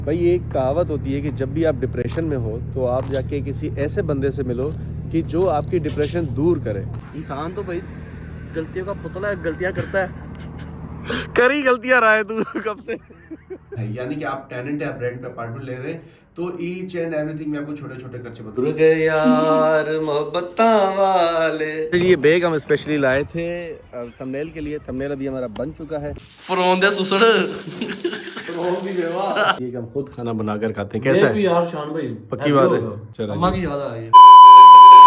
भाई एक कहावत होती है कि जब भी आप डिप्रेशन में हो तो आप जाके किसी ऐसे बंदे से मिलो कि जो आपकी डिप्रेशन दूर करे। इंसान तो भाई गलतियों का पुतला है, गलतियां करता है। करी गलतियां रहा है तू कब से यानी कि आप टेनेंट या रेंट पे अपार्टमेंट ले रहे हैं तो ईच एंड एवरीथिंग में आपको छोटे छोटे खर्चे बता यार मोहब्बत वाले। ये बैग हम स्पेशली लाए थे थंबनेल के लिए। थंबनेल अभी हमारा बन चुका है। फरोन दे सुसड़ ये हम खुद खाना बनाकर खाते हैं। कैसा है यार शान भाई? पक्की बात है। चलो अम्मा की याद आ रही है।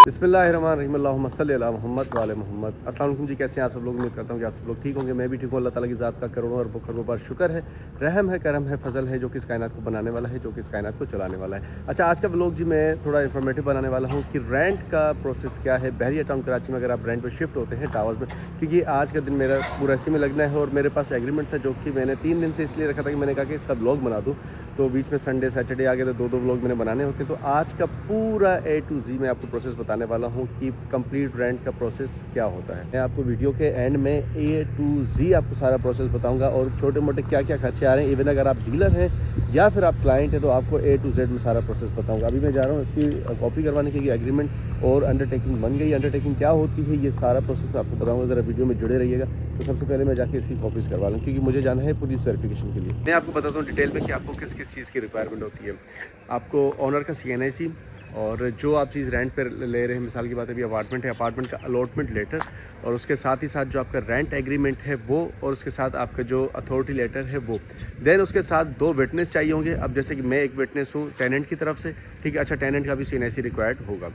बिस्मिल्लाहिर्रहमानिर्रहीम अल्लाहुम्मा सल्ली अला मोहम्मद व आले मोहम्मद। अस्सलाम वालेकुम जी, कैसे हैं आप सब लोग? उम्मीद करता हूँ कि आप सब लोग ठीक होंगे। मैं भी ठीक हूँ। अल्लाह ताला की ज़ात का करोड़ों और खरबों बार शुक्र है, रहम है, करम है, फजल है, जो कि इस कायनात को बनाने वाला है, जो कि इस कायनात को चलाने वाला है। अच्छा, आज का व्लॉग जी मैं थोड़ा इन्फॉर्मेटिव बनाने वाला हूँ कि रेंट का प्रोसेस क्या है बहरिया टाउन कराची में। अगर आप रेंट पर शिफ्ट होते हैं टावर्स में, क्योंकि आज का दिन मेरा पूरा इसी में लगना है और मेरे पास एग्रीमेंट था जो कि मैंने 3 दिन से इसलिए रखा था कि मैंने कहा कि इसका व्लॉग बना दूँ। तो बीच में संडे सैटरडे आ गए तो 2-2 व्लॉग मैंने बनाने होते हैं। तो आज का पूरा A to Z मैं आपको प्रोसेस बताने वाला हूँ कि कंप्लीट रेंट का प्रोसेस क्या होता है। मैं आपको वीडियो के एंड में A to Z आपको सारा प्रोसेस बताऊंगा और छोटे मोटे क्या क्या खर्चे आ रहे हैं। इवन अगर आप डीलर हैं या फिर आप क्लाइंट हैं तो आपको A to Z में सारा प्रोसेस बताऊंगा। अभी मैं जा रहा हूँ इसकी कॉपी करवाने के लिए। एग्रीमेंट और अंडरटेकिंग बन गई। अंडरटेकिंग क्या होती है ये सारा प्रोसेस आपको बताऊँगा। ज़रा वीडियो में जुड़े रहिएगा। तो सबसे पहले मैं जाके इसकी कॉपीज़ करवा लूँ क्योंकि मुझे जाना है पुलिस वेरिफिकेशन के लिए। मैं आपको बताता हूँ डिटेल में कि आपको किस किस चीज़ की रिक्वायरमेंट होती है। आपको ऑनर का CNIC और जो आप चीज़ रेंट पर ले रहे हैं, मिसाल की बात है अभी अपार्टमेंट है, अपार्टमेंट का अलॉटमेंट लेटर और उसके साथ ही साथ जो आपका रेंट एग्रीमेंट है वो, और उसके साथ आपका जो अथॉरिटी लेटर है वो। देन उसके साथ 2 विटनेस चाहिए होंगे। अब जैसे कि मैं एक विटनेस हूँ टेनेंट की तरफ से, ठीक है। अच्छा, टेनेंट का भी CNIC रिक्वायर्ड होगा।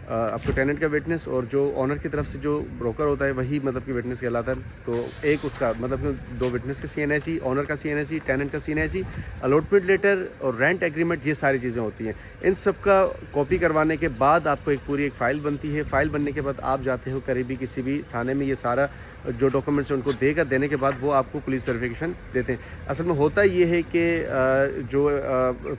आपको टेनेंट का विटनेस और जो ऑनर की तरफ से जो ब्रोकर होता है वही मतलब कि विटनेस कहलाता है। तो एक उसका मतलब कि 2 विटनेस का CNIC, ऑनर का CNIC, टेनेंट का CNIC, अलॉटमेंट लेटर और रेंट एग्रीमेंट, ये सारी चीज़ें होती हैं। इन सब का कॉपी करवाने के बाद आपको एक पूरी एक फ़ाइल बनती है। फ़ाइल बनने के बाद आप जाते हो करीबी किसी भी थाने में, ये सारा जो डॉक्यूमेंट्स उनको देकर देने के बाद वो आपको पुलिस वेरिफिकेशन देते हैं। असल में होता ये है कि जो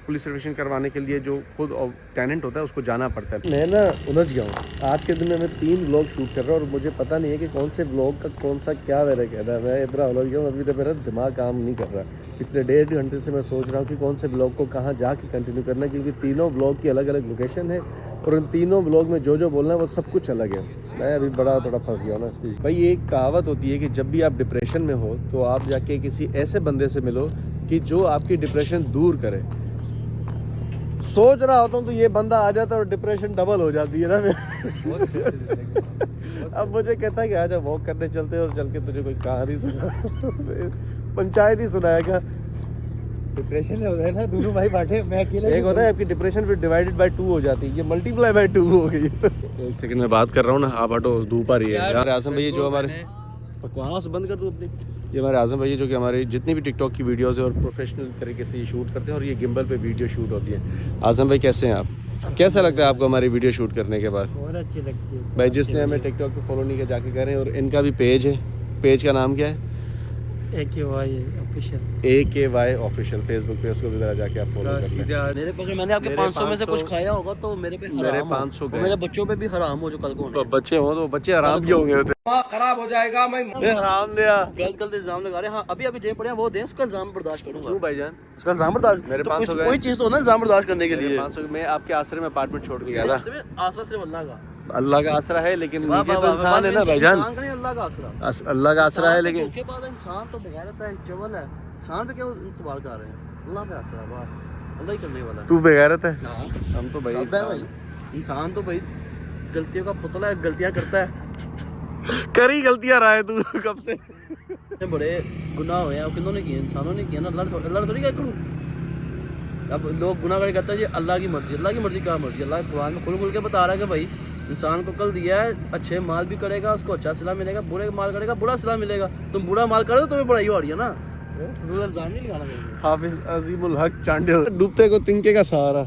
पुलिस वेरिफिकेशन करवाने के लिए जो खुद टेनेंट होता है उसको जाना पड़ता है। मैं ना उलझ गया हूँ। आज के दिन में मैं 3 व्लॉग शूट कर रहा हूँ और मुझे पता नहीं है कि कौन से व्लॉग का कौन सा क्या मेरा कहना है। मैं इतना उलझ गया हूँ, अभी तो मेरा दिमाग काम नहीं कर रहा। पिछले 1.5 घंटे से मैं सोच रहा हूँ कि कौन से व्लॉग को कहाँ जाके कंटिन्यू करना है, क्योंकि तीनों व्लॉग की अलग अलग लोकेशन है और उन तीनों व्लॉग में जो जो बोलना है वो सब कुछ अलग है। मैं अभी बड़ा थोड़ा फंस गया ना। भाई एक कहावत होती है कि जब भी आप डिप्रेशन में हो तो आप जाके किसी ऐसे बंदे से मिलो कि जो आपकी डिप्रेशन दूर करे। सोच रहा होता हूँ तो ये बंदा आ जाता है और डिप्रेशन डबल हो जाती है ना। अब मुझे कहता है कि आजा वॉक करने चलते हैं और चल के तुझे कोई कहानी सुना पंचायत ही सुनाया क्या। डिप्रेशन में होता है ना, दोनों भाई बांटे, मैं अकेले। एक होता है आपकी डिप्रेशन फिर डिवाइडेड बाय 2 हो जाती है, ये मल्टीप्लाई बाय 2 हो गई। एक सेकंड में बात कर रहा हूँ ना, आप हटो, धूप आ रही है यार। आजम भाई जो हमारे बकवास बंद कर दो अपनी। ये हमारे आजम भाई जो कि हमारे जितनी भी टिकटॉक की वीडियोस है और प्रोफेशनल तरीके से ये शूट करते हैं और ये गिम्बल पे वीडियो शूट होती है। आजम भाई कैसे हैं आप? कैसा लगता है आपको हमारी वीडियो शूट करने के बाद? बहुत अच्छी लगती है भाई जिसने हमें टिकटॉक पे फॉलो नहीं किया जाके करें। और इनका भी पेज है, पेज का नाम क्या है? AKY official. AKY official Facebook पे, उसको भी जरा जाके आप फॉलो कर लें। मेरे पास मैंने आपके 500 में से कुछ खाया होगा तो मेरे पे मेरे हराम हो। 500 और मेरे बच्चों पे भी हराम हो जो कल को तो बच्चे हो तो बच्चे आराम भी होंगे होते। खराब हो जाएगा। मैं हराम दिया गलत गलत इल्जाम लगा रहे हैं। हाँ, अभी अभी जेब पड़े वो दे, उसका इल्जाम बर्दाश्त करूंगा। क्यों भाईजान? उसका इल्जाम बर्दाश्त मेरे तो 500 गए। कोई चीज तो ना इल्जाम बर्दाश्त करने के लिए। 500 में आपके आसरे में अपार्टमेंट छोड़ के गया था। आसरा सिर्फ अल्लाह का। अल्लाह का आसरा है लेकिन वाह, नीचे वाह, तो वाह, इंसान है ना बस भाईजान। इंसान का नहीं, अल्लाह का आसरा। अल्लाह का आसरा है लेकिन धोखेबाज इंसान तो बेगैरत है, चवल है। इंसान पे क्यों इतबार कर रहे हैं? अल्लाह पे आसरा, बस अल्लाह ही करने वाला है। तू बेगैरत है। हाँ, हम तो भाई सब है भाई। इंसान तो भाई गलतियों का पुतला है, गलतियां करता है। करी गलतियां रहा है तू कब से। बड़े गुनाह हुए हैं, किन्होंने किए? इंसानों ने किया ना, अल्लाह थोड़ी क्या करूँ। अब लोग गुनाह करके कहते हैं जी अल्लाह की मर्जी। अल्लाह की मर्जी क्या मर्जी? अल्लाह कुरान में खुल खुल के बता रहा है कि भाई इंसान को कल दिया है, अच्छे माल भी करेगा उसको अच्छा सिला मिलेगा, बुरे माल करेगा बुरा सिला मिलेगा। तुम बुरा माल करो तो तुम्हें बुराई हो रही है ना। इल्जाम नहीं लगाना मेरे। हाफिज अजीमुल हक चांडे डूबते को तिनके का सहारा।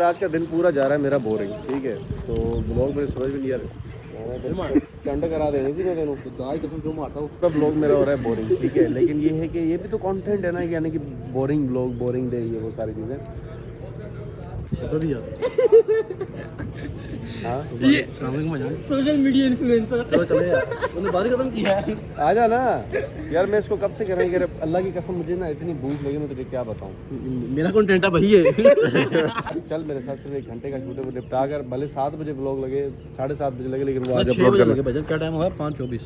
आज का दिन पूरा जा रहा है मेरा बोरिंग, ठीक है। तो ब्लॉग मेरे समझ में नहीं आ रहा, चंड करा देने की मैं तेनों दाई कसम क्यों मारता हूँ। उसका ब्लॉग मेरा हो रहा है बोरिंग, ठीक है। लेकिन ये है कि ये भी तो कंटेंट है ना, यानी कि बोरिंग ब्लॉग, बोरिंग डे, ये वो सारी चीज़ें। हाँ ये सोशल मीडिया इन्फ्लुएंसर चलो चले यार उन्होंने बात खत्म किया है आ जा ना यार, मैं इसको कब से कह रहा हूँ कि अल्लाह की कसम मुझे ना इतनी भूख लगी, मैं तुझे क्या बताऊँ। मेरा कंटेंट है भाई ये चल मेरे साथ सिर्फ 1 घंटे का शूट है, वो निपटा कर भले 7 बजे ब्लॉग लगे 7:30 बजे लगे, लेकिन वो आज 6 अपलोड बजे करना लगे बजट क्या टाइम हुआ 5:24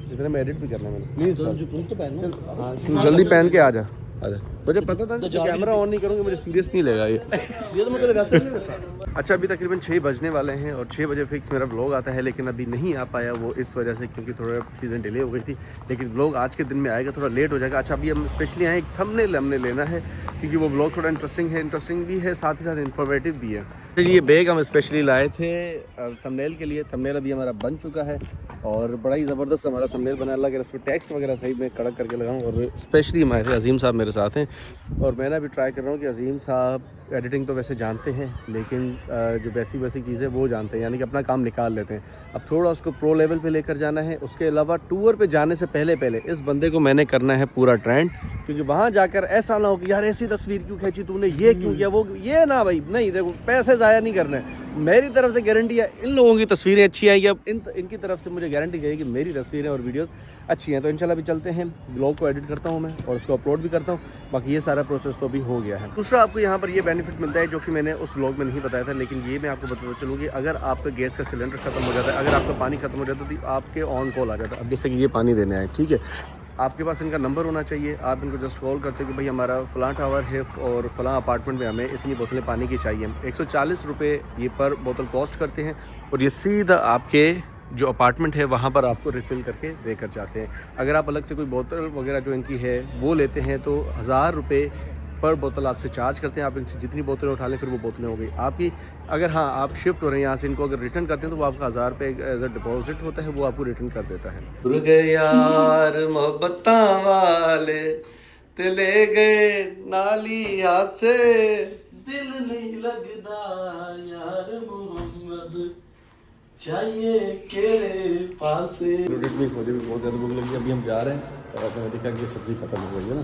जितने में एडिट भी करना है मैंने। प्लीज तो जो तो पहन लो हाँ तू जल्दी पहन के आ जा। मुझे पता था कि कैमरा ऑन नहीं करूँगी मुझे सीरियस नहीं लगा ये तो मैं तेरे वैसे नहीं रखा। अच्छा अभी तकरीबन 6 बजने वाले हैं और 6 बजे फिक्स मेरा व्लॉग आता है, लेकिन अभी नहीं आ पाया वो इस वजह से क्योंकि थोड़ा चीज़ें डिले हो गई थी, लेकिन व्लॉग आज के दिन में आएगा, थोड़ा लेट हो जाएगा। अच्छा अभी हम स्पेशली आए एक थंबनेल हमने लेना है क्योंकि वो व्लॉग थोड़ा इंटरेस्टिंग भी है, साथ ही साथ इन्फॉर्मेटिव भी है। तो ये बैग हम स्पेशली लाए थे थंबनेल के लिए। थंबनेल अभी हमारा बन चुका है और बड़ा ही ज़बरदस्त हमारा थंबनेल बना, अल्लाह के उसमें टेक्स्ट वगैरह सही मैं कड़क करके लगाऊँ। और स्पेशली हमारे अजीम साहब मेरे साथ हैं और मैं ना भी ट्राई कर रहा हूँ कि अजीम साहब एडिटिंग तो वैसे जानते हैं लेकिन जो वैसी चीज़ें वो जानते हैं, यानी कि अपना काम निकाल लेते हैं। अब थोड़ा उसको प्रो लेवल पे लेकर जाना है। उसके अलावा टूर पे जाने से पहले इस बंदे को मैंने करना है पूरा ट्रेंड, क्योंकि वहाँ जाकर ऐसा ना हो कि यार ऐसी तस्वीर क्यों खींची तूने, ये क्यों किया, वो ये ना भाई नहीं, देखो पैसे ज़ाया नहीं करने। मेरी तरफ से गारंटी है इन लोगों की तस्वीरें अच्छी आएंगी। अब इनकी तरफ से मुझे गारंटी चाहिए कि मेरी तस्वीरें और वीडियोस अच्छी हैं। तो इंशाल्लाह भी चलते हैं, ब्लॉग को एडिट करता हूं मैं और उसको अपलोड भी करता हूं। बाकी ये सारा प्रोसेस तो अभी हो गया है। दूसरा आपको यहाँ पर ये बेनिफिट मिलता है जो कि मैंने उस ब्लॉग में नहीं बताया था, लेकिन ये मैं आपको बताता चलूँ कि अगर आपका गैस का सिलेंडर खत्म हो जाता है, अगर आपका पानी खत्म हो जाता है तो आपके ऑन कॉल आ जाता है। अब जैसे कि ये पानी देने आए, ठीक है, आपके पास इनका नंबर होना चाहिए। आप इनको जस्ट कॉल करते कि भाई हमारा फ़लाँ टावर है और फ़लाँ अपार्टमेंट में हमें इतनी बोतलें पानी की चाहिए। 140 रुपये ये पर बोतल कॉस्ट करते हैं और ये सीधा आपके जो अपार्टमेंट है वहाँ पर आपको रिफ़िल करके देकर जाते हैं। अगर आप अलग से कोई बोतल वगैरह जो इनकी है वो लेते हैं तो 1000 रुपये पर बोतल आपसे चार्ज करते हैं। आप इनसे जितनी बोतलें उठा लें फिर वो बोतलें हो गई आपकी। अगर हाँ आप शिफ्ट हो रहे हैं यहाँ से, इनको अगर रिटर्न करते हैं तो वो आपका 1000 रुपये एज अ डिपॉजिट होता है, वो आपको रिटर्न कर देता है। भूल गए यार मोहब्बत वाले ते ले गए नाली हाथ से, दिल नहीं लगदा यार मोहम्मद चाहिए केरे पासे। मुझे भी बहुत ज़्यादा भूख लगी। अभी हम जा रहे हैं और मैंने देखा कि ये सब्ज़ी खत्म हो गई है ना,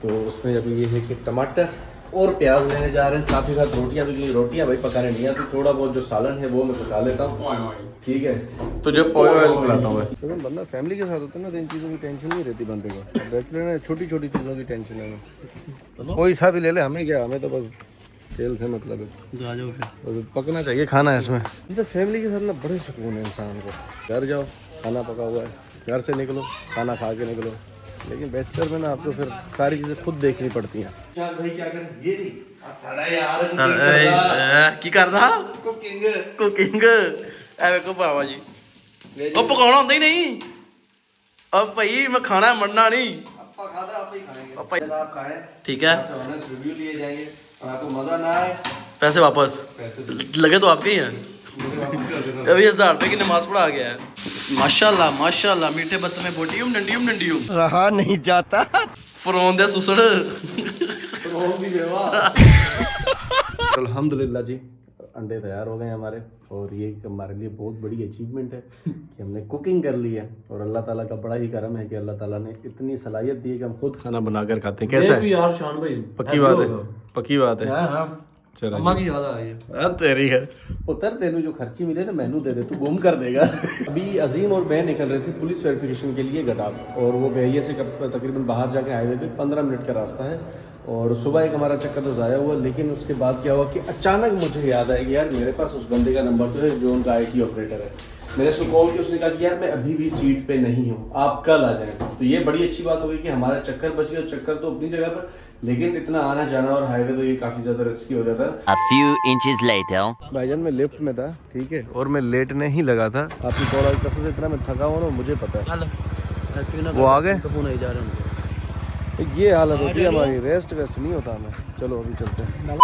तो उसमें अभी ये है कि टमाटर और प्याज लेने जा रहे हैं, साथ ही साथ रोटियां भी, क्योंकि रोटियां भाई पकाने नहीं आती, थोड़ा बहुत जो सालन है वो मैं पका लेता हूँ, ठीक है। तो जब ऑयल खिलाता हूँ मैं, तो बंदा फैमिली के साथ होता है ना तो इन चीज़ों की टेंशन नहीं रहती बंदे को। बैचलर है छोटी छोटी चीज़ों की टेंशन है, कोई सा भी ले ले, हमें क्या, हमें तो बस तेल से मतलब है, पकना चाहिए खाना है इसमें। तो फैमिली के साथ ना बड़े सुकून है इंसान को। घर जाओ खाना पका हुआ है, घर से निकलो खाना खा के निकलो, लेकिन बैचलर में ना आपको फिर सारी चीजें खुद देखनी पड़ती हैं। यार भाई क्या करें, ये नहीं सारा यार की करदा कुकिंग ਐ ਵੇਖੋ ਬਾਬਾ ਜੀ ਉਹ ਪਕਾਉਣਾ ਹੁੰਦਾ ਹੀ ਨਹੀਂ अब भाई मैं खाना है मरना नहीं आपका खाना आप ही खाएंगे, आप ही- आप खाएं, ठीक है रिव्यू लिए जाएंगे, आपको मजा ना आए पैसे वापस लगे तो आपके ही हैं अभी 1000 रुपए की नमाज पढ़ा गया है। माशाल्लाह माशाल्लाह मीठे बत्त में बोटियम डंडियम रहा नहीं जाता फरोन दे सुसड़ अल्हम्दुलिल्लाह जी अंडे तैयार हो गए हमारे और ये हमारे लिए बहुत बड़ी अचीवमेंट है कि हमने कुकिंग कर ली है और अल्लाह ताला का बड़ा ही करम है कि अल्लाह ताला ने इतनी सलाहियत दी है कि हम खुद खाना बनाकर खाते हैं। कैसा है यार शान भाई पक्की बात है, पक्की बात है। हां चलो अम्मा की याद आ रही है तेरी है पुत्र, तेनू जो खर्ची मिले ना मैनू दे दे, तू गुम कर देगा। अभी अजीम और मैं निकल रहे थे पुलिस वेरिफिकेशन के लिए गडाब, और वो बेहिया से तकरीबन बाहर जाके हाईवे पे 15 मिनट का रास्ता है और सुबह एक हमारा चक्कर तो ज़ाया हुआ, लेकिन उसके बाद क्या हुआ कि अचानक मुझे याद आया कि यार मेरे पास उस बंदे का नंबर तो है जो उनका IT ऑपरेटर है। मैंने उसको कॉल किया, उसने कहा कि यार मैं अभी भी सीट पे नहीं हूँ, आप कल आ जाएं। तो ये बड़ी अच्छी बात हो गई कि हमारा चक्कर बच गया। चक्कर तो अपनी जगह पर, लेकिन इतना आना जाना और हाईवे तो ये काफ़ी ज़्यादा रिस्की हो जाता है। A few inches later. भाईजान मैं लिफ्ट में था, ठीक है, और मैं लेटने ही लगा था, आपकी कॉल आई कसम से इतना मैं थका हुआ ना मुझे पता है। वो आ गए, फोन आई जा रहे हैं ये हालत होती है हमारी, रेस्ट नहीं होता हमें। चलो अभी चलते हैं।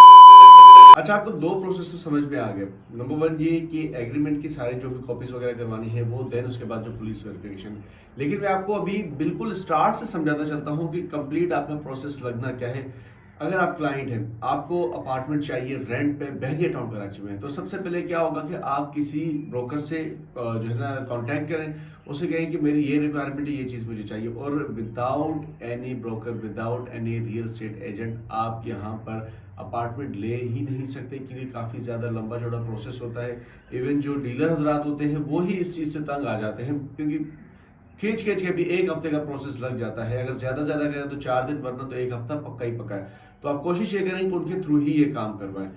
अच्छा आपको दो प्रोसेस तो समझ में आ गए। नंबर 1 ये कि एग्रीमेंट की सारी जो भी कॉपीज वगैरह करवानी है वो, देन उसके बाद जो पुलिस वेरिफिकेशन। लेकिन मैं आपको अभी बिल्कुल स्टार्ट से समझाता चलता हूँ कि कंप्लीट आपका प्रोसेस लगना क्या है। अगर आप क्लाइंट हैं, आपको अपार्टमेंट चाहिए रेंट पे बहरिया टाउन कराची में, तो सबसे पहले क्या होगा कि आप किसी ब्रोकर से जो है ना कांटेक्ट करें, उसे कहें कि मेरी ये रिक्वायरमेंट है, ये चीज़ मुझे चाहिए, और without any broker, without any real estate agent आप यहाँ पर अपार्टमेंट ले ही नहीं सकते, क्योंकि काफ़ी ज़्यादा लंबा चौड़ा प्रोसेस होता है। इवन जो डीलर हजरात होते हैं वो ही इस चीज़ से तंग आ जाते हैं, क्योंकि खींच खींच के भी एक हफ्ते का प्रोसेस लग जाता है। अगर ज़्यादा करें तो 4 दिन, वरना तो एक हफ्ता पक्का ही पक्का है। तो आप कोशिश ये करें कि उनके थ्रू ही ये काम करवाएं।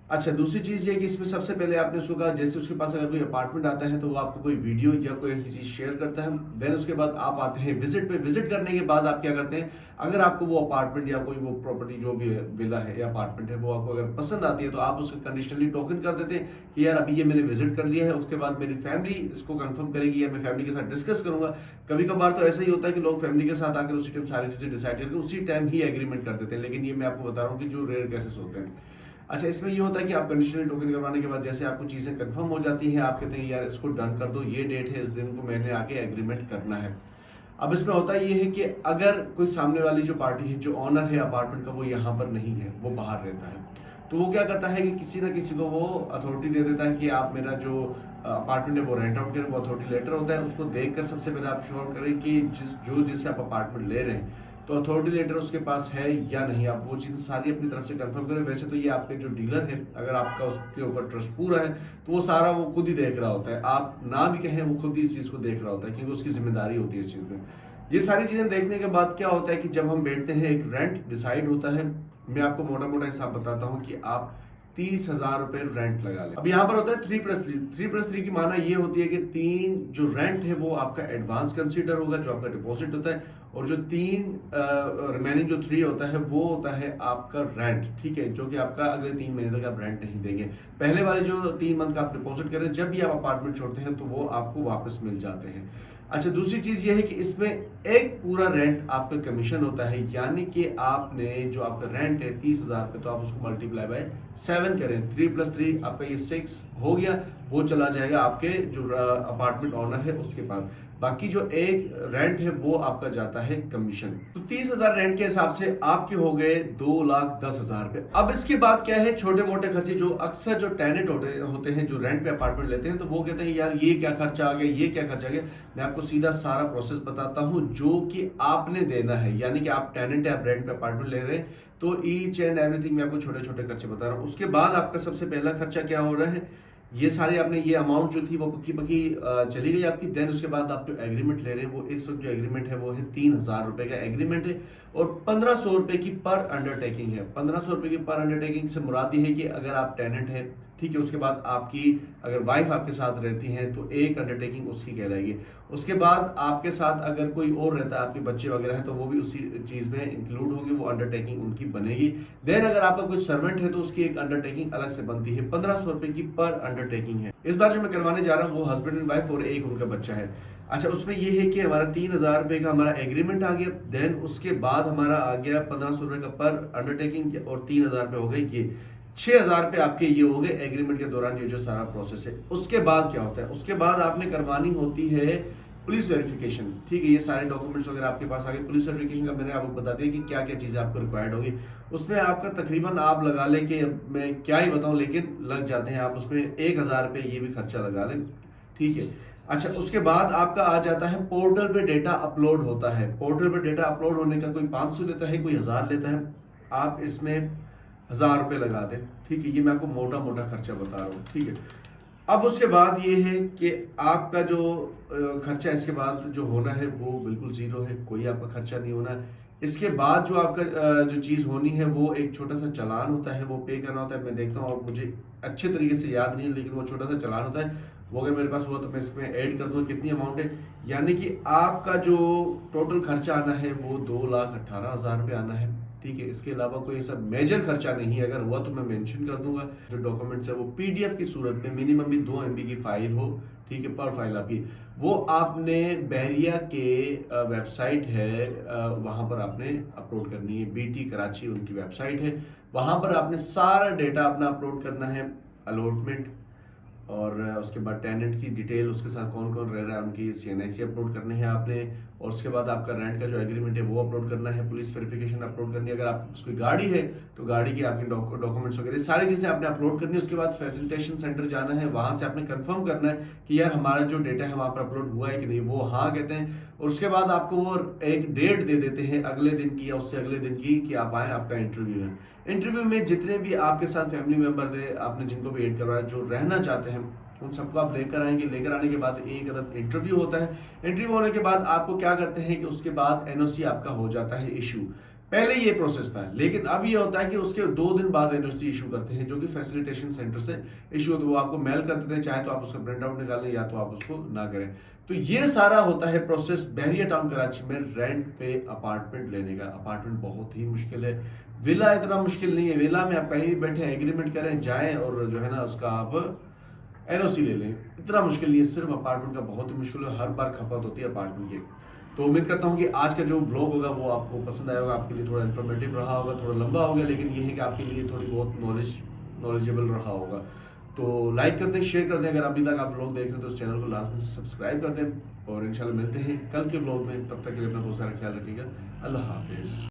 अच्छा, दूसरी चीज़ ये कि इसमें सबसे पहले आपने उसको कहा, जैसे उसके पास अगर कोई अपार्टमेंट आता है तो वो आपको कोई वीडियो या कोई ऐसी चीज़ शेयर करता है। देन उसके बाद आप आते हैं विजिट पे। विजिट करने के बाद आप क्या करते हैं, अगर आपको वो अपार्टमेंट या कोई वो प्रॉपर्टी जो भी विला है या अपार्टमेंट है वो आपको अगर पसंद आती है, तो आप उसको कंडीशनली टोकन कर देते हैं कि यार अभी ये मैंने विजिट कर लिया है, उसके बाद मेरी फैमिली इसको कंफर्म करेगी या मैं फैमिली के साथ डिस्कस करूंगा। कभी कभार तो ऐसा ही होता है कि लोग फैमिली के साथ आकर उसी टाइम सारी चीज़ें डिसाइड करके उसी टाइम ही एग्रीमेंट कर देते हैं, लेकिन ये मैं आपको बता रहा हूँ कि जो रेयर केसेस होते हैं। अच्छा, इसमें ये होता है कि आप कंडीशनल टोकन करवाने के बाद जैसे आपको चीज़ें कंफर्म हो जाती हैं, आप कहते हैं यार इसको डन कर दो, ये डेट है, इस दिन को मैंने आके एग्रीमेंट करना है। अब इसमें होता ये है कि अगर कोई सामने वाली जो पार्टी है, जो ऑनर है अपार्टमेंट का, वो यहाँ पर नहीं है, वो बाहर रहता है, तो वो क्या करता है कि किसी ना किसी को वो अथॉरिटी दे देता है कि आप मेरा जो अपार्टमेंट है वो रेंट आउट करें। वो अथॉरिटी लेटर होता है, उसको देखकर सबसे पहले आप श्योर करें कि जिससे आप अपार्टमेंट ले रहे हैं तो अथॉरिटी लेटर उसके पास है या नहीं। आप वो चीज़ सारी अपनी तरफ से कंफर्म करें। वैसे तो ये आपके जो डीलर है, अगर आपका उसके ऊपर ट्रस्ट पूरा है तो वो सारा वो खुद ही देख रहा होता है, आप ना भी कहें वो खुद ही इस चीज़ को देख रहा होता है, क्योंकि उसकी जिम्मेदारी होती है इस चीज़ में। ये सारी चीज़ें देखने के बाद क्या होता है कि जब हम बैठते हैं, एक रेंट डिसाइड होता है। मैं आपको मोटा मोटा हिसाब बताता हूँ कि आप 30,000 रुपये रेंट लगा लें। अब यहाँ पर होता है 3+3। 3+3 की माना ये होती है कि 3 जो रेंट है वो आपका एडवांस कंसीडर होगा, जो आपका डिपॉजिट होता है, और जो 3 रिमेनिंग जो 3 होता है वो होता है आपका रेंट, ठीक है, जो कि आपका अगले 3 महीने तक आप रेंट नहीं देंगे। पहले वाले जो 3 मंथ का आप डिपॉजिट करें, जब भी आप अपार्टमेंट छोड़ते हैं तो वो आपको वापस मिल जाते हैं। अच्छा, दूसरी चीज़ ये है कि इसमें एक पूरा रेंट आपका कमीशन होता है, यानी कि आपने जो आपका रेंट है 30,000 पे, तो आप उसको मल्टीप्लाई बाय 7 करें। 3+3 आपका ये 6 हो गया, वो चला जाएगा आपके जो अपार्टमेंट ऑनर है उसके पास। बाकी जो एक रेंट है वो आपका जाता है कमीशन। तो 30,000 रेंट के हिसाब से आपके हो गए 2,10,000 रुपए। अब इसके बाद क्या है, छोटे मोटे खर्चे जो अक्सर जो टेनेंट होते हैं, जो रेंट पे अपार्टमेंट लेते हैं, तो वो कहते हैं यार ये क्या खर्चा आ गया, ये क्या खर्चा आ गया। मैं आपको सीधा सारा प्रोसेस बताता हूँ जो कि आपने देना है, यानी कि आप टेनेंट है, आप रेंट पे अपार्टमेंट ले रहे हैं, तो ईच एंड एवरीथिंग मैं आपको छोटे छोटे खर्चे बता रहा हूँ। उसके बाद आपका सबसे पहला खर्चा क्या हो रहा है, ये सारे आपने ये अमाउंट जो थी वो पक्की पक्की चली गई आपकी। देन उसके बाद आप जो एग्रीमेंट ले रहे हैं, वो इस वक्त जो एग्रीमेंट है वो है 3,000 रुपए का एग्रीमेंट है, और 1,500 रुपए की पर अंडरटेकिंग है। 1,500 रुपए की पर अंडरटेकिंग से मुराद ये है कि अगर आप टेनेंट है, ठीक है, उसके बाद आपकी अगर वाइफ आपके साथ रहती हैं तो एक अंडरटेकिंग उसकी कहलाएगी। उसके बाद आपके साथ अगर कोई और रहता है, आपके बच्चे वगैरह हैं, तो वो भी उसी चीज़ में इंक्लूड होंगे, वो अंडरटेकिंग उनकी बनेगी। देन अगर आपका कोई सर्वेंट है तो उसकी एक अंडरटेकिंग अलग से बनती है। 1,500 रुपए की पर अंडरटेकिंग है। इस बार जो मैं करवाने जा रहा हूँ वो हस्बैंड एंड वाइफ और एक उनका बच्चा है। अच्छा, उसमें ये है कि हमारा 3,000 रुपए का हमारा एग्रीमेंट आ गया। देन उसके बाद हमारा आ गया 1,500 रुपए का पर अंडरटेकिंग, और 3,000 रुपए हो गए ये। 6,000 रुपए आपके ये हो गए एग्रीमेंट के दौरान, ये जो सारा प्रोसेस है। उसके बाद क्या होता है, उसके बाद आपने करवानी होती है पुलिस वेरिफिकेशन, ठीक है। ये सारे डॉक्यूमेंट्स वगैरह आपके पास आ गए। पुलिस वेरिफिकेशन का मैंने आपको बता दिया कि क्या क्या चीज़ें आपको रिक्वायर्ड होगी। उसमें आपका तकरीबन आप लगा लें कि मैं क्या ही बताऊं, लेकिन लग जाते हैं आप उसमें 1,000 रुपये ये भी खर्चा लगा लें, ठीक है। अच्छा, उसके बाद आपका आ जाता है पोर्टल पे डेटा अपलोड होता है। पोर्टल पे डेटा अपलोड होने का कोई 500 लेता है, कोई 1,000 लेता है। आप इसमें 1,000 रुपये लगा दें, ठीक है। ये मैं आपको मोटा मोटा खर्चा बता रहा हूँ, ठीक है। अब उसके बाद ये है कि आपका जो खर्चा इसके बाद जो होना है वो बिल्कुल ज़ीरो है, कोई आपका खर्चा नहीं होना। इसके बाद जो आपका जो चीज़ होनी है वो एक छोटा सा चालान होता है, वो पे करना होता है। मैं देखता हूँ, और मुझे अच्छे तरीके से याद नहीं है, लेकिन वो छोटा सा चालान होता है, वो अगर मेरे पास हुआ तो मैं इसमें ऐड कर दूँगा कितनी अमाउंट है। यानी कि आपका जो टोटल खर्चा आना है वो 2,18,000 रुपये आना है, ठीक है। इसके अलावा कोई ऐसा मेजर खर्चा नहीं है। अगर हुआ तो मैं मेंशन कर दूंगा। जो डॉक्यूमेंट्स है वो पीडीएफ की सूरत में मिनिमम भी 2 MB की फाइल हो, ठीक है, पर फाइल आपकी, वो आपने बहरिया के वेबसाइट है, वहाँ पर आपने अपलोड करनी है। BT कराची उनकी वेबसाइट है, वहाँ पर आपने सारा डेटा अपना अपलोड करना है। अलॉटमेंट, और उसके बाद टेनेंट की डिटेल, उसके साथ कौन कौन रह रहा है, उनकी CNIC अपलोड करने हैं आपने, और उसके बाद आपका रेंट का जो एग्रीमेंट है वो अपलोड करना है, पुलिस वेरिफिकेशन अपलोड करनी है। अगर आपके पास कोई गाड़ी है तो गाड़ी की आपकी डॉक्यूमेंट्स वगैरह सारी चीज़ें आपने अपलोड करनी है। उसके बाद फैसिलिटेशन सेंटर जाना है, वहाँ से आपने कंफर्म करना है कि यार हमारा जो डेटा है वहाँ पर अपलोड हुआ है कि नहीं, वो हाँ कहते हैं। और उसके बाद आपको वो एक डेट दे देते हैं अगले दिन की या उससे अगले दिन की कि आप आए, आपका इंटरव्यू है। इंटरव्यू में जितने भी आपके साथ फैमिली मेम्बर थे, आपने जिनको भी एड करवाया, जो रहना चाहते हैं, उन सबको आप लेकर आएंगे। लेकर आने के बाद एक अदद इंटरव्यू होता है। इंटरव्यू होने के बाद आपको क्या करते हैं कि उसके बाद एनओसी आपका हो जाता है इशू। पहले ये प्रोसेस था, लेकिन अब ये होता है कि उसके 2 दिन बाद एनओसी इशू करते हैं, जो कि फैसिलिटेशन सेंटर से इशू होता है। वो आपको मेल कर देते हैं, चाहे तो आप उसका प्रिंट आउट निकालें या तो आप उसको ना करें। तो ये सारा होता है प्रोसेस बहरिया टाउन कराची में रेंट पे अपार्टमेंट लेने का। अपार्टमेंट बहुत ही मुश्किल है, विला इतना मुश्किल नहीं है। विला में आप कहीं भी बैठे एग्रीमेंट करें, जाएं और जो है ना उसका आप एनओसी ले लें, इतना मुश्किल नहीं है। सिर्फ अपार्टमेंट का बहुत ही मुश्किल है, हर बार खपत होती है अपार्टमेंट की। तो उम्मीद करता हूँ कि आज का जो ब्लॉग होगा वो आपको पसंद आया होगा, आपके लिए थोड़ा इन्फॉर्मेटिव रहा होगा, थोड़ा लंबा हो गया, लेकिन ये है कि आपके लिए थोड़ी बहुत नॉलेजेबल रहा होगा। तो लाइक कर दें, शेयर कर दें। अगर अभी तक आप ब्लॉग देख रहे हैं तो उस चैनल को लाजमी से सब्सक्राइब कर दें। और इंशाल्लाह मिलते हैं कल के ब्लॉग में, तब तक के लिए अपना बहुत सारा ख्याल रखिएगा। अल्लाह हाफिज़।